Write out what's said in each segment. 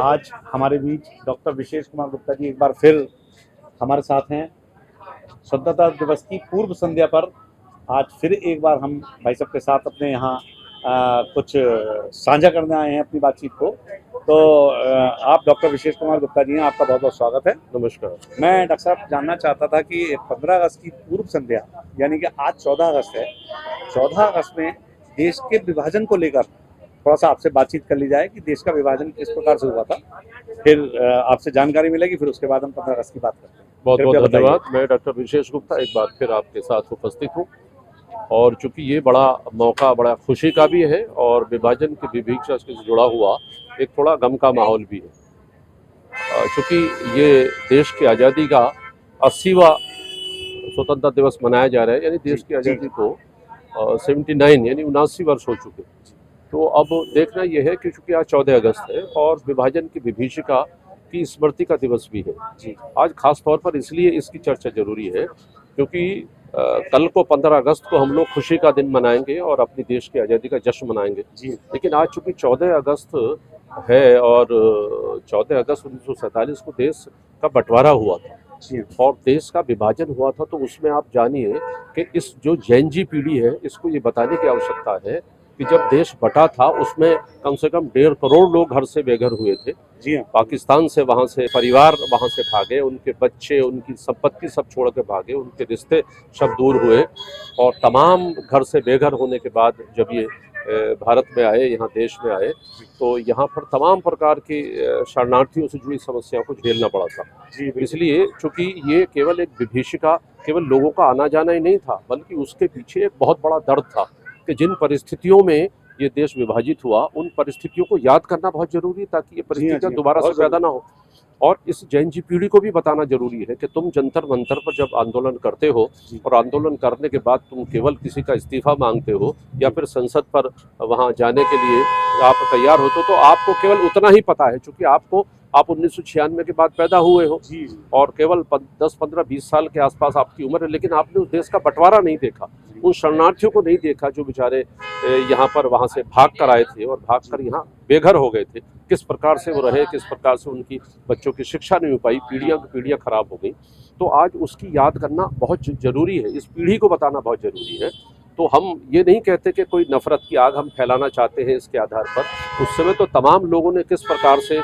आज हमारे बीच डॉक्टर विशेष कुमार गुप्ता जी एक बार फिर हमारे साथ हैं। स्वतंत्रता दिवस की पूर्व संध्या पर आज फिर एक बार हम भाई साहब के साथ अपने यहाँ कुछ साझा करने आए हैं अपनी बातचीत को। तो आप डॉक्टर विशेष कुमार गुप्ता जी हैं, आपका बहुत बहुत स्वागत है। नमस्कार। मैं डॉक्टर साहब जानना चाहता था कि 15 अगस्त की पूर्व संध्या यानी कि आज 14 अगस्त है, 14 अगस्त में देश के विभाजन को लेकर थोड़ा सा आपसे बातचीत कर ली जाए कि देश का विभाजन किस प्रकार से हुआ था। फिर आपसे जानकारी मिलेगी, फिर उसके बाद हम 15 अगस्त की बात करते हैं। बहुत बहुत धन्यवाद। मैं डॉक्टर विशेष गुप्ता एक बार फिर आपके साथ उपस्थित हूँ और चूंकि ये बड़ा मौका बड़ा खुशी का भी है और विभाजन की विभीषिका से जुड़ा हुआ एक थोड़ा गम का माहौल भी है। चूंकि ये देश की आज़ादी का 80वां स्वतंत्रता दिवस मनाया जा रहा है, यानी देश की आज़ादी को 79 यानी 79 वर्ष हो चुके। तो अब देखना यह है कि चूंकि आज 14 अगस्त है और विभाजन की विभीषिका की स्मृति का दिवस भी है जी। आज खास तौर पर इसलिए इसकी चर्चा जरूरी है क्योंकि कल को 15 अगस्त को हम लोग खुशी का दिन मनाएंगे और अपनी देश की आज़ादी का जश्न मनाएंगे जी। लेकिन आज चूंकि 14 अगस्त है और 14 अगस्त 1947 को देश का बंटवारा हुआ था जी। और देश का विभाजन हुआ था, तो उसमें आप जानिए कि इस जो जैन जी पीढ़ी है इसको ये बताने की आवश्यकता है कि जब देश बटा था उसमें कम से कम 1.5 करोड़ लोग घर से बेघर हुए थे जी। पाकिस्तान से वहाँ से परिवार वहाँ से भागे, उनके बच्चे उनकी संपत्ति सब छोड़ के भागे, उनके रिश्ते सब दूर हुए और तमाम घर से बेघर होने के बाद जब ये भारत में आए, यहाँ देश में आए, तो यहाँ पर तमाम प्रकार की शरणार्थियों से जुड़ी समस्याओं को झेलना पड़ा था। इसलिए चूंकि ये केवल एक विभीषिका केवल लोगों का आना जाना ही नहीं था, बल्कि उसके पीछे एक बहुत बड़ा दर्द था कि जिन परिस्थितियों में ये देश विभाजित हुआ उन परिस्थितियों को याद करना बहुत जरूरी है ताकि ये परिस्थितियां दोबारा से पैदा ना हो। और इस जैन जी पीढ़ी को भी बताना जरूरी है कि तुम जंतर मंतर पर जब आंदोलन करते हो और आंदोलन करने के बाद तुम केवल किसी का इस्तीफा मांगते हो या फिर संसद पर वहां जाने के लिए आप तैयार होते हो, तो आपको केवल उतना ही पता है क्योंकि आप 1996 के बाद पैदा हुए हो और केवल 10, 15, 20 साल के आसपास आपकी उम्र है, लेकिन आपने उस देश का बंटवारा नहीं देखा, उन शरणार्थियों को नहीं देखा जो बेचारे यहाँ पर वहाँ से भाग कर आए थे और भाग कर यहाँ बेघर हो गए थे। किस प्रकार से वो रहे, किस प्रकार से उनकी बच्चों की शिक्षा नहीं हो पाई, पीढ़ियाँ की पीढ़ियाँ खराब हो गई। तो आज उसकी याद करना बहुत जरूरी है, इस पीढ़ी को बताना बहुत जरूरी है। तो हम ये नहीं कहते कि कोई नफरत की आग हम फैलाना चाहते हैं इसके आधार पर। उस समय तो तमाम लोगों ने किस प्रकार से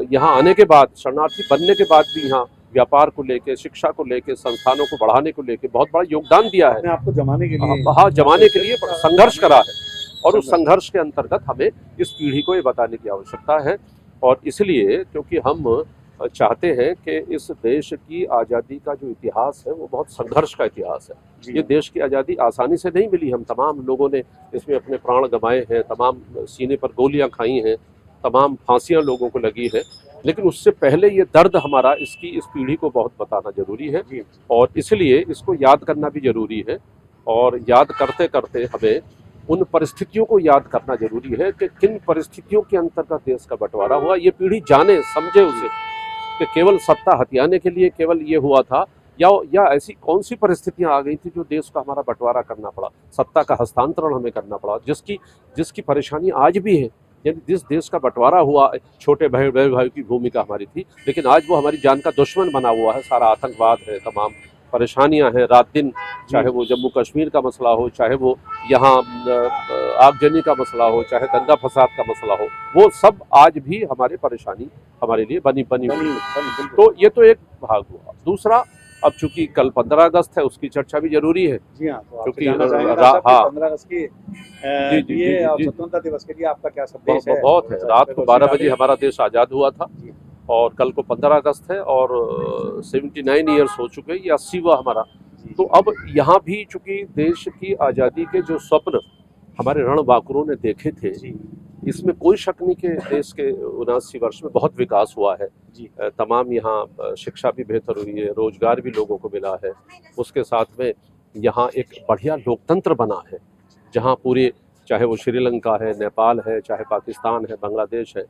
यहाँ आने के बाद, शरणार्थी बनने के बाद भी यहाँ व्यापार को लेके, शिक्षा को लेके, संस्थानों को बढ़ाने को लेके बहुत बड़ा योगदान दिया है, आपको जमाने के लिए जमाने के लिए संघर्ष करा है और उस संघर्ष के अंतर्गत हमें इस पीढ़ी को ये बताने की आवश्यकता है। और इसलिए क्योंकि हम चाहते हैं कि इस देश की आज़ादी का जो इतिहास है वो बहुत संघर्ष का इतिहास है। ये देश की आज़ादी आसानी से नहीं मिली, हम तमाम लोगों ने इसमें अपने प्राण गंवाए हैं, तमाम सीने पर गोलियां खाई हैं, तमाम फांसियां लोगों को लगी है, लेकिन उससे पहले ये दर्द हमारा इस पीढ़ी को बहुत बताना जरूरी है और इसलिए इसको याद करना भी जरूरी है। और याद करते करते हमें उन परिस्थितियों को याद करना जरूरी है कि किन परिस्थितियों के अंतर्गत देश का बंटवारा हुआ, ये पीढ़ी जाने समझे उसे कि केवल सत्ता हथियाने के लिए केवल ये हुआ था या ऐसी कौन सी परिस्थितियां आ गई थी जो देश का हमारा बंटवारा करना पड़ा, सत्ता का हस्तांतरण हमें करना पड़ा, जिसकी परेशानी आज भी है। यानी जिस देश का बंटवारा हुआ, छोटे भाई की भूमिका हमारी थी, लेकिन आज वो हमारी जान का दुश्मन बना हुआ है। सारा आतंकवाद है, तमाम परेशानियां हैं रात दिन, चाहे वो जम्मू कश्मीर का मसला हो, चाहे वो यहाँ आगजनी का मसला हो, चाहे दंगा फसाद का मसला हो, वो सब आज भी हमारे परेशानी हमारे लिए बनी। तो ये तो एक भाग हुआ। दूसरा, अब चूंकि कल 15 अगस्त है उसकी चर्चा भी जरूरी है जी हाँ। तो क्योंकि 15 अगस्त की स्वतंत्रता दिवस के लिए आपका क्या संदेश है? बहुत है। रात को 12 बजे हमारा देश आज़ाद हुआ था और कल को 15 अगस्त है और 79 ईयर्स हो चुके, ये 80वां हमारा। तो अब यहाँ भी चूंकि देश की आज़ादी के जो स्वप्न हमारे रणबांकुरों ने देखे थे, इसमें कोई शक नहीं कि देश के 79 वर्ष में बहुत विकास हुआ है। तमाम यहाँ शिक्षा भी बेहतर हुई है, रोजगार भी लोगों को मिला है, उसके साथ में यहाँ एक बढ़िया लोकतंत्र बना है जहाँ पूरे, चाहे वो श्रीलंका है, नेपाल है, चाहे पाकिस्तान है, बांग्लादेश है,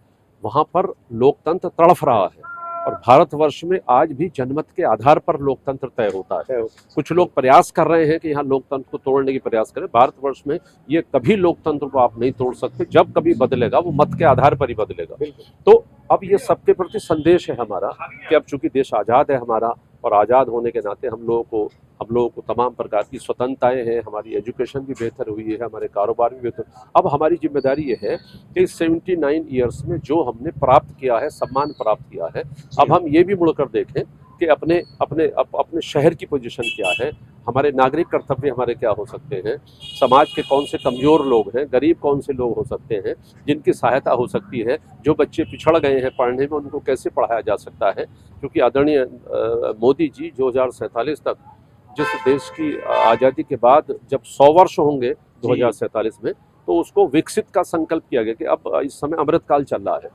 वहाँ पर लोकतंत्र तड़फ रहा है। और भारतवर्ष में आज भी जनमत के आधार पर लोकतंत्र तय होता है। है। कुछ लोग प्रयास कर रहे हैं कि यहाँ लोकतंत्र को तोड़ने की प्रयास करें। भारतवर्ष में ये कभी लोकतंत्र को आप नहीं तोड़ सकते। जब कभी बदलेगा वो मत के आधार पर ही बदलेगा। बिल्कुल। तो अब ये सबके प्रति संदेश है हमारा कि अब चूंकि देश आज़ाद है हमारा, और आज़ाद होने के नाते हम लोगों को तमाम प्रकार की स्वतंत्रताएं हैं, हमारी एजुकेशन भी बेहतर हुई है, हमारे कारोबार भी बेहतर। अब हमारी जिम्मेदारी ये है कि 79 ईयर्स में जो हमने प्राप्त किया है, सम्मान प्राप्त किया है, अब हम ये भी मुड़कर देखें कि अपने शहर की पोजीशन क्या है, हमारे नागरिक कर्तव्य हमारे क्या हो सकते हैं, समाज के कौन से कमज़ोर लोग हैं, गरीब कौन से लोग हो सकते हैं जिनकी सहायता हो सकती है, जो बच्चे पिछड़ गए हैं पढ़ने में उनको कैसे पढ़ाया जा सकता है। क्योंकि आदरणीय मोदी जी 2047 तक जिस देश की आज़ादी के बाद जब 100 वर्ष होंगे 2047 में, तो उसको विकसित का संकल्प किया गया कि अब इस समय अमृतकाल चल रहा है,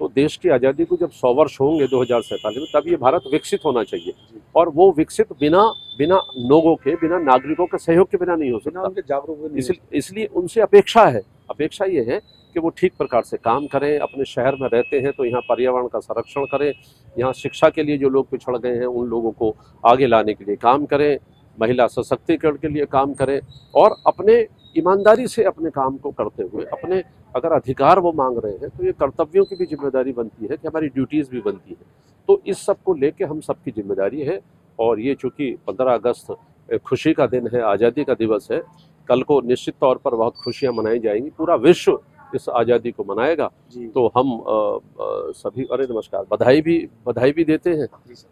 तो देश की आज़ादी को जब 100 वर्ष होंगे 2047 में, तब ये भारत विकसित होना चाहिए। और वो विकसित बिना लोगों के, बिना नागरिकों के सहयोग के बिना नहीं हो सकता। उनके जागरूक इसलिए उनसे अपेक्षा ये है कि वो ठीक प्रकार से काम करें। अपने शहर में रहते हैं तो यहाँ पर्यावरण का संरक्षण करें, यहाँ शिक्षा के लिए जो लोग पिछड़ गए हैं उन लोगों को आगे लाने के लिए काम करें, महिला सशक्तिकरण के लिए काम करें, और अपने ईमानदारी से अपने काम को करते हुए अपने अगर अधिकार वो मांग रहे हैं तो ये कर्तव्यों की भी जिम्मेदारी बनती है कि हमारी ड्यूटीज़ भी बनती है। तो इस सब को लेके हम सबकी जिम्मेदारी है। और ये चूँकि 15 अगस्त खुशी का दिन है, आज़ादी का दिवस है, कल को निश्चित तौर पर बहुत खुशियाँ मनाई जाएंगी, पूरा विश्व इस आज़ादी को मनाएगा। तो हम सभी नमस्कार बधाई भी देते हैं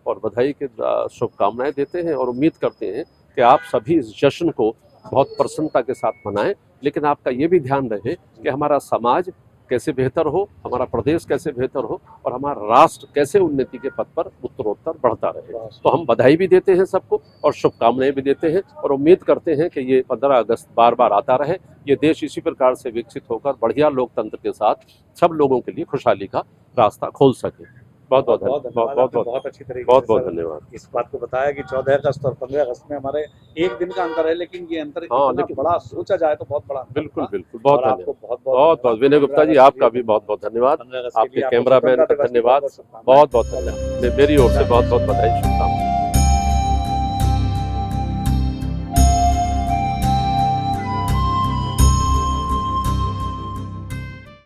और बधाई के शुभकामनाएं देते हैं, और उम्मीद करते हैं कि आप सभी इस जश्न को बहुत प्रसन्नता के साथ मनाएं। लेकिन आपका ये भी ध्यान रहे कि हमारा समाज कैसे बेहतर हो, हमारा प्रदेश कैसे बेहतर हो, और हमारा राष्ट्र कैसे उन्नति के पथ पर उत्तरोत्तर बढ़ता रहे। तो हम बधाई भी देते हैं सबको और शुभकामनाएं भी देते हैं, और उम्मीद करते हैं कि ये 15 अगस्त बार बार आता रहे, ये देश इसी प्रकार से विकसित होकर बढ़िया लोकतंत्र के साथ सब लोगों के लिए खुशहाली का रास्ता खोल सके। बहुत अच्छी तरीके बहुत धन्यवाद। इस बात को बताया कि 14 अगस्त और 15 अगस्त में हमारे एक दिन का अंतर है, लेकिन ये अंतर लेकिन बड़ा सोचा जाए तो बहुत बड़ा। बिल्कुल बहुत धन्यवाद। बहुत विनय गुप्ता जी, आपका भी बहुत धन्यवाद। आपके कैमरामैन का धन्यवाद, बहुत धन्यवाद। मेरी ओर से बहुत बधाई, शुभकामनाएं।